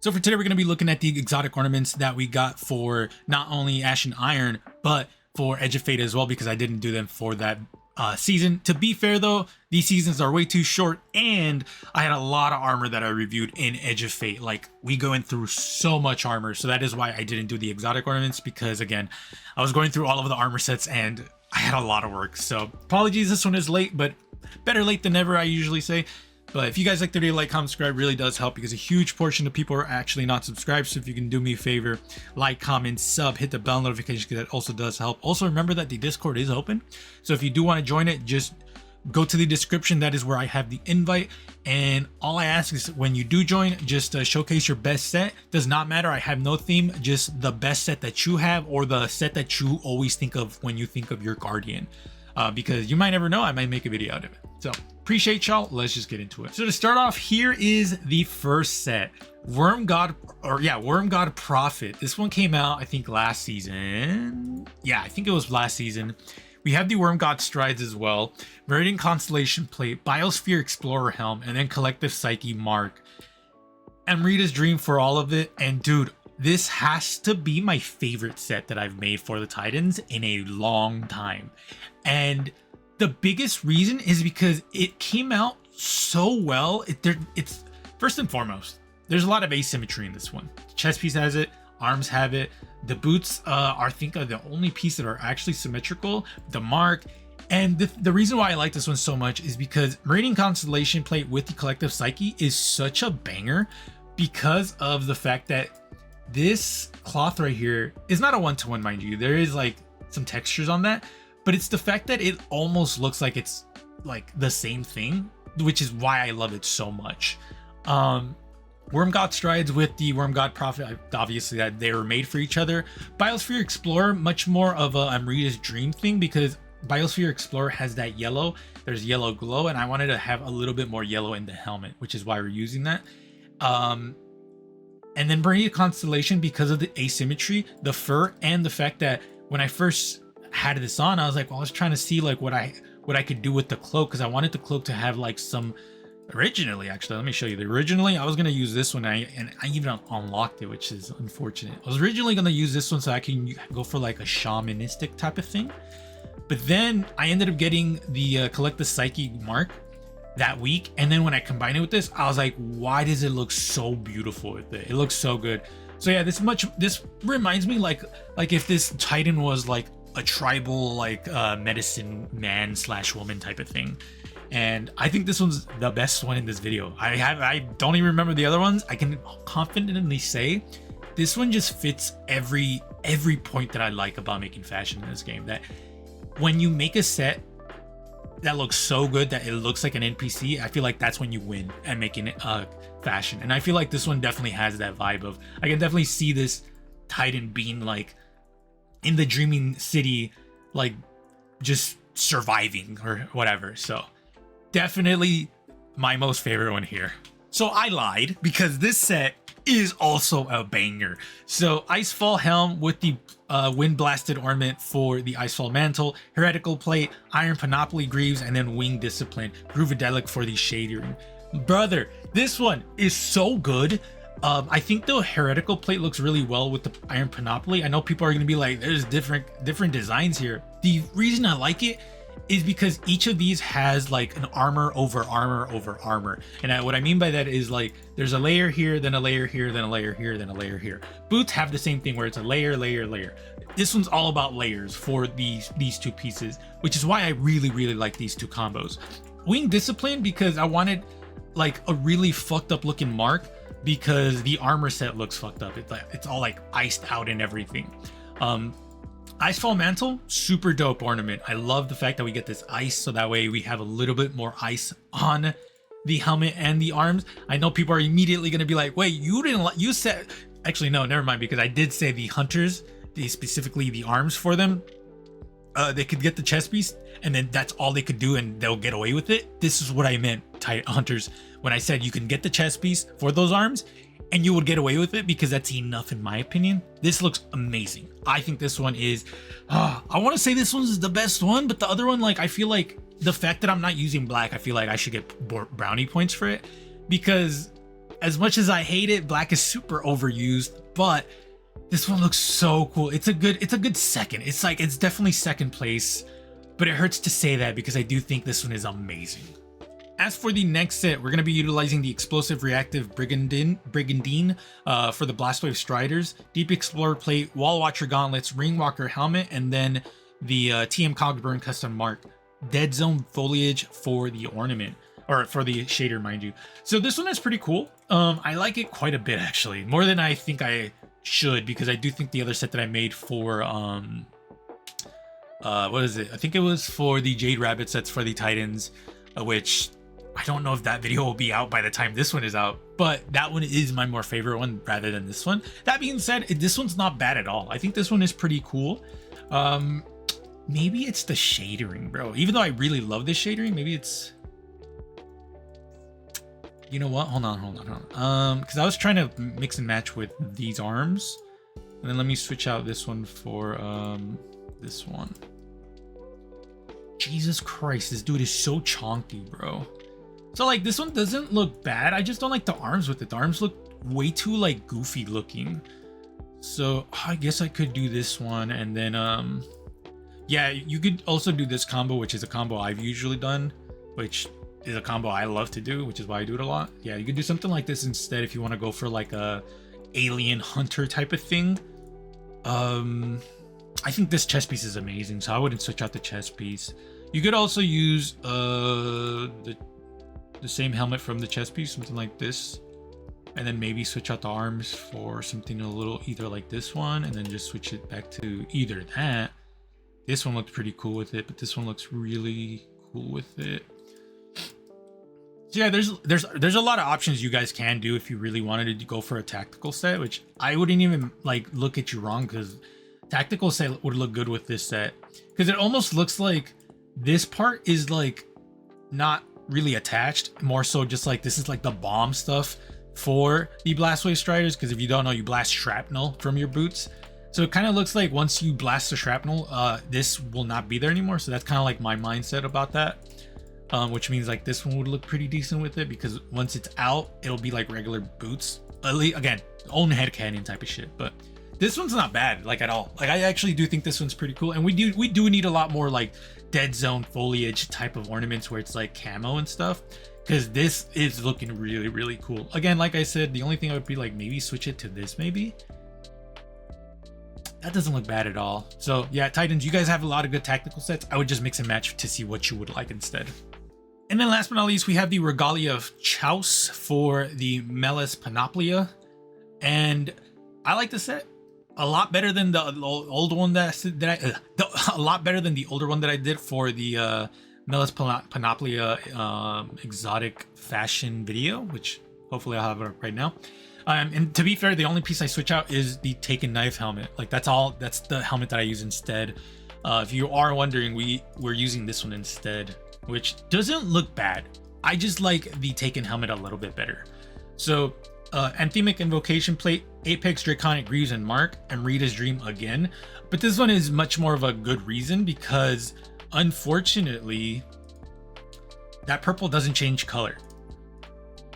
So for today, we're going to be looking at the exotic ornaments that we got for not only Ash and Iron, but for Edge of Fate as well, because I didn't do them for that season. To be fair though, these seasons are way too short, and I had a lot of armor that I reviewed in Edge of Fate. Like, we going through so much armor, so that is why I didn't do the exotic ornaments, because again, I was going through all of the armor sets and I had a lot of work. So apologies, this one is late, but better late than never, I usually say. But if you guys like the video, like, comment, subscribe really does help, because a huge portion of people are actually not subscribed. So if you can do me a favor, like, comment, sub, hit the bell notification, because that also does help. Also, remember that the Discord is open. So if you do want to join it, just go to the description. That is where I have the invite. And all I ask is when you do join, just showcase your best set. Does not matter. I have no theme, just the best set that you have, or the set that you always think of when you think of your Guardian. Because you might never know, I might make a video out of it. So appreciate y'all. Let's just get into it. So to start off, here is the first set, Wormgod Prophet. This one came out, I think, last season. Yeah, I think it was last season. We have the Wormgod Strides as well, Meridian Constellation Plate, Biosphere Explorer Helm, and then Collective Psyche Mark. Amrita's Dream for all of it. And dude, this has to be my favorite set that I've made for the Titans in a long time. And the biggest reason is because it came out so well. It's first and foremost, there's a lot of asymmetry in this one. The chest piece has it, arms have it, the boots are, I think, are the only piece that are actually symmetrical, the mark. And the reason why I like this one so much is because Meridian Constellation Plate with the Collective Psyche is such a banger, because of the fact that this cloth right here is not a one-to-one, mind you. There is like some textures on that, but it's the fact that it almost looks like it's like the same thing, which is why I love it so much. Wormgod Strides with the Wormgod Prophet, obviously that they were made for each other. Biosphere Explorer, much more of a Amrita's Dream thing, because Biosphere Explorer has that yellow, there's yellow glow, and I wanted to have a little bit more yellow in the helmet, which is why we're using that. And then Meridian Constellation, because of the asymmetry, the fur, and the fact that when I first had this on, I was like, well, I was trying to see like what I could do with the cloak, because I wanted the cloak to have like some. Originally, actually, let me show you. Originally, I was gonna use this one, and I even unlocked it, which is unfortunate. I was originally gonna use this one so I can go for like a shamanistic type of thing, but then I ended up getting the Collective Psyche Mark that week, and then when I combined it with this, I was like, why does it look so beautiful with it? It looks so good. So yeah, this reminds me like if this Titan was like a tribal, like medicine man / woman type of thing. And I think this one's the best one in this video. I don't even remember the other ones. I can confidently say this one just fits every point that I like about making fashion in this game. That when you make a set that looks so good that it looks like an NPC, I feel like that's when you win at making it fashion. And I feel like this one definitely has that vibe of, I can definitely see this Titan being like in the dreaming city, like just surviving or whatever. So definitely my most favorite one here. So I lied, because this set is also a banger. So Icefall Helm with the Wind Blasted Ornament for the Icefall Mantle, Heretical Plate, Iron Panoply Greaves, and then Wing Discipline, Groovadelic for the Shade Ring. Brother, this one is so good. I think the Heretical Plate looks really well with the Iron Panoply. I know people are going to be like, there's different designs here. The reason I like it is because each of these has like an armor over armor over armor. And what I mean by that is like there's a layer here, then a layer here, then a layer here, then a layer here. Boots have the same thing where it's a layer, layer, layer. This one's all about layers for these two pieces, which is why I really like these two combos. Wing Discipline, because I wanted like a really fucked up looking mark, because the armor set looks fucked up. It's all like iced out and everything. Icefall Mantle, super dope ornament. I love the fact that we get this ice, so that way we have a little bit more ice on the helmet and the arms. I know people are immediately going to be like, wait, you said, actually no, never mind, because I did say the hunters, specifically the arms for them, they could get the chest piece and then that's all they could do and they'll get away with it. This is what I meant, hunters, when I said you can get the chest piece for those arms and you would get away with it, because that's enough in my opinion. This looks amazing. I think this one is, I want to say this one's the best one, but the other one, like, I feel like the fact that I'm not using black, I feel like I should get brownie points for it, because as much as I hate it, black is super overused, but this one looks so cool. It's a good second. It's like, it's definitely second place, but it hurts to say that because I do think this one is amazing. As for the next set, we're going to be utilizing the Explosive Reactive Brigandine for the Blastwave Striders, Deep Explorer Plate, Wall Watcher Gauntlets, Ringwalker Helmet, and then the TM Cogburn Custom Mark Dead Zone Foliage for the Ornament, or for the shader, mind you. So this one is pretty cool. I like it quite a bit, actually, more than I think I should, because I do think the other set that I made for what is it? I think it was for the Jade Rabbit sets for the Titans, which I don't know if that video will be out by the time this one is out, but that one is my more favorite one rather than this one. That being said, this one's not bad at all. I think this one is pretty cool. Maybe it's the shadering, bro. Even though I really love this shadering, maybe it's... You know what? Hold on. Because I was trying to mix and match with these arms. And then let me switch out this one for this one. Jesus Christ, this dude is so chonky, bro. So like this one doesn't look bad. I just don't like the arms with it. The arms look way too like goofy looking. So I guess I could do this one, and then yeah, you could also do this combo, which is a combo I've usually done, which is a combo I love to do, which is why I do it a lot. Yeah, you could do something like this instead if you want to go for like a alien hunter type of thing. I think this chest piece is amazing, so I wouldn't switch out the chest piece. You could also use the same helmet from the chest piece, something like this, and then maybe switch out the arms for something a little either like this one, and then just switch it back to either that. This one looks pretty cool with it, but this one looks really cool with it. So yeah, there's a lot of options you guys can do if you really wanted to go for a tactical set, which I wouldn't even like look at you wrong, because tactical set would look good with this set, because it almost looks like this part is like not really attached, more so just like this is like the bomb stuff for the Blastwave Striders, because if you don't know, you blast shrapnel from your boots. So it kind of looks like once you blast the shrapnel, this will not be there anymore. So that's kind of like my mindset about that, which means like this one would look pretty decent with it, because once it's out, it'll be like regular boots. Again, own headcanon type of shit. But this one's not bad, like at all. Like I actually do think this one's pretty cool, and we do need a lot more like dead zone foliage type of ornaments where it's like camo and stuff, because this is looking really, really cool. Again, like I said, the only thing I would be like, maybe switch it to this. Maybe that doesn't look bad at all. So yeah, Titans, you guys have a lot of good tactical sets. I would just mix and match to see what you would like instead. And then last but not least, we have the Regalia of Chios for the Melis Panoplia, and I like this set a lot better than the old one a lot better than the older one that I did for the Melis Panoplia exotic fashion video, which hopefully I'll have it right now. And to be fair, the only piece I switch out is the Tekken knife helmet. Like that's the helmet that I use instead. If you are wondering, we're using this one instead, which doesn't look bad. I just like the Tekken helmet a little bit better. So Anthemic Invocation Plate, Apex Draconic Greaves and Mark, and Rita's Dream again. But this one is much more of a good reason, because unfortunately that purple doesn't change color.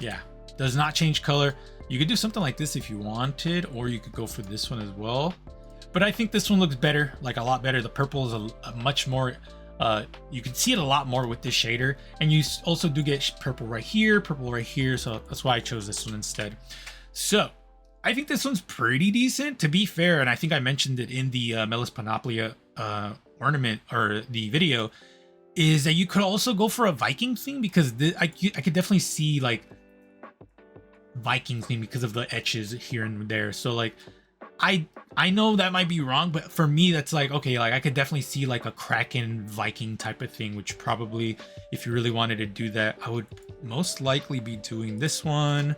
Yeah, does not change color. You could do something like this if you wanted, or you could go for this one as well. But I think this one looks better, like a lot better. The purple is a much more, you can see it a lot more with this shader, and you also do get purple right here, so that's why I chose this one instead. So I think this one's pretty decent, to be fair, and I think I mentioned it in the Melis Panoplia ornament or the video, is that you could also go for a Viking theme, because I could definitely see like Viking theme because of the etches here and there. So like I know that might be wrong, but for me that's like, okay, like I could definitely see like a Kraken Viking type of thing, which probably if you really wanted to do that, I would most likely be doing this one.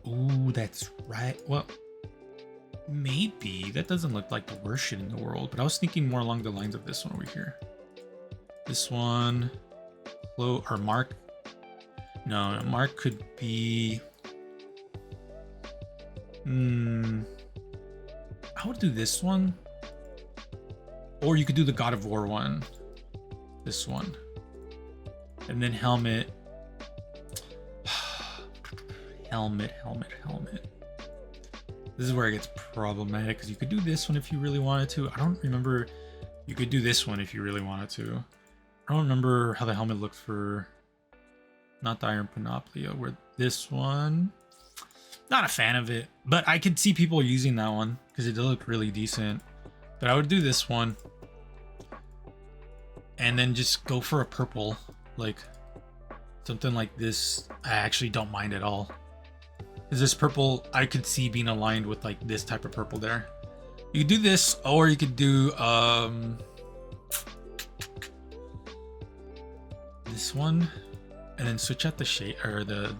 Ooh, that's right. Well, maybe that doesn't look like the worst shit in the world, but I was thinking more along the lines of this one over here. This one, or Mark. No, Mark could be. I would do this one, or you could do the God of War one. This one, and then helmet. Helmet. This is where it gets problematic because you could do this one if you really wanted to. I don't remember. You could do this one if you really wanted to. I don't remember how the helmet looked for, not the Iron Panoplia, where this one, not a fan of it, but I could see people using that one because it does look really decent. But I would do this one and then just go for a purple, like something like this. I actually don't mind at all. Because this purple, I could see being aligned with like this type of purple there. You could do this, or you could do this one, and then switch out the shade or the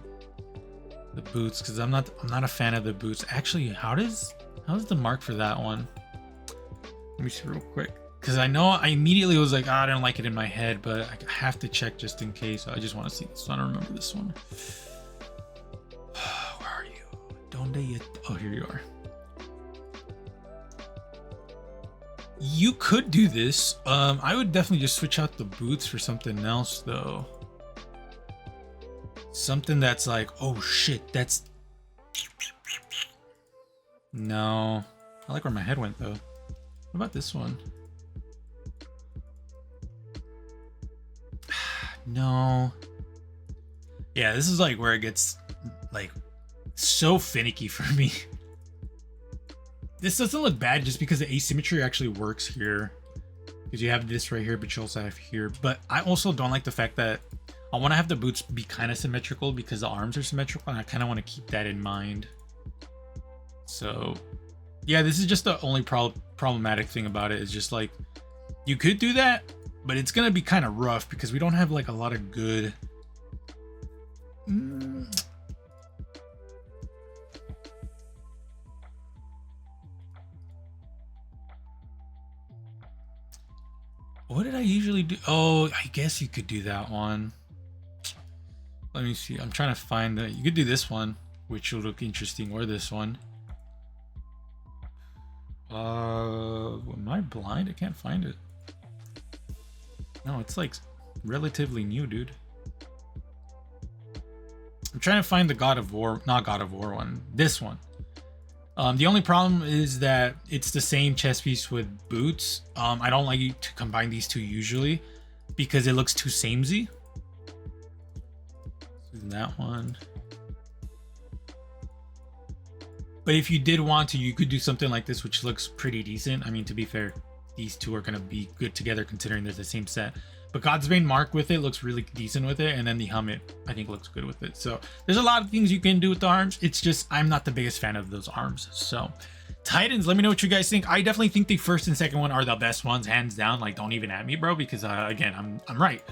boots, because I'm not a fan of the boots. Actually, how's the mark for that one? Let me see real quick, because I know I immediately was like, oh, I don't like it in my head, but I have to check just in case. I just want to see this one. I don't remember this one. Where are you? Donde you? Oh, here you are. You could do this. I would definitely just switch out the boots for something else though. Something that's like, oh shit, that's... No. I like where my head went though. What about this one? No. Yeah, this is like where it gets like so finicky for me. This doesn't look bad just because the asymmetry actually works here. Because you have this right here, but you also have here. But I also don't like the fact that I want to have the boots be kind of symmetrical because the arms are symmetrical, and I kind of want to keep that in mind. So yeah, this is just the only problematic thing about it, is just like, you could do that, but it's going to be kind of rough because we don't have like a lot of good... What did I usually do? Oh, I guess you could do that one. Let me see. I'm trying to find you could do this one, which will look interesting, or this one. Am I blind? I can't find it. No, it's like relatively new, dude. I'm trying to find the God of War, not God of War one. This one. The only problem is that it's the same chest piece with boots. I don't like to combine these two usually because it looks too samey. That one. But if you did want to, you could do something like this, which looks pretty decent. I mean, to be fair, these two are going to be good together considering they're the same set. But Godsbane Mark with it looks really decent with it. And then the helmet, I think, looks good with it. So there's a lot of things you can do with the arms. It's just, I'm not the biggest fan of those arms. So Titans, let me know what you guys think. I definitely think the first and second one are the best ones, hands down. Like, don't even at me, bro, because again, I'm right.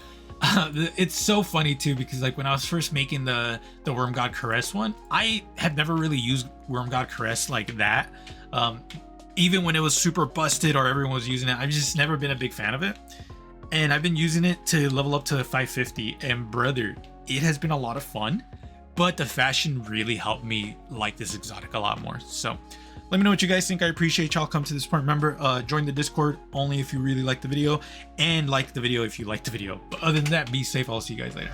It's so funny too, because like when I was first making the Wormgod Caress one, I had never really used Wormgod Caress like that. Even when it was super busted or everyone was using it, I've just never been a big fan of it. And I've been using it to level up to 550, and brother, it has been a lot of fun, but the fashion really helped me like this exotic a lot more. So let me know what you guys think. I appreciate y'all come to this point. Remember, join the Discord only if you really like the video, and like the video if you like the video. But other than that, be safe. I'll see you guys later.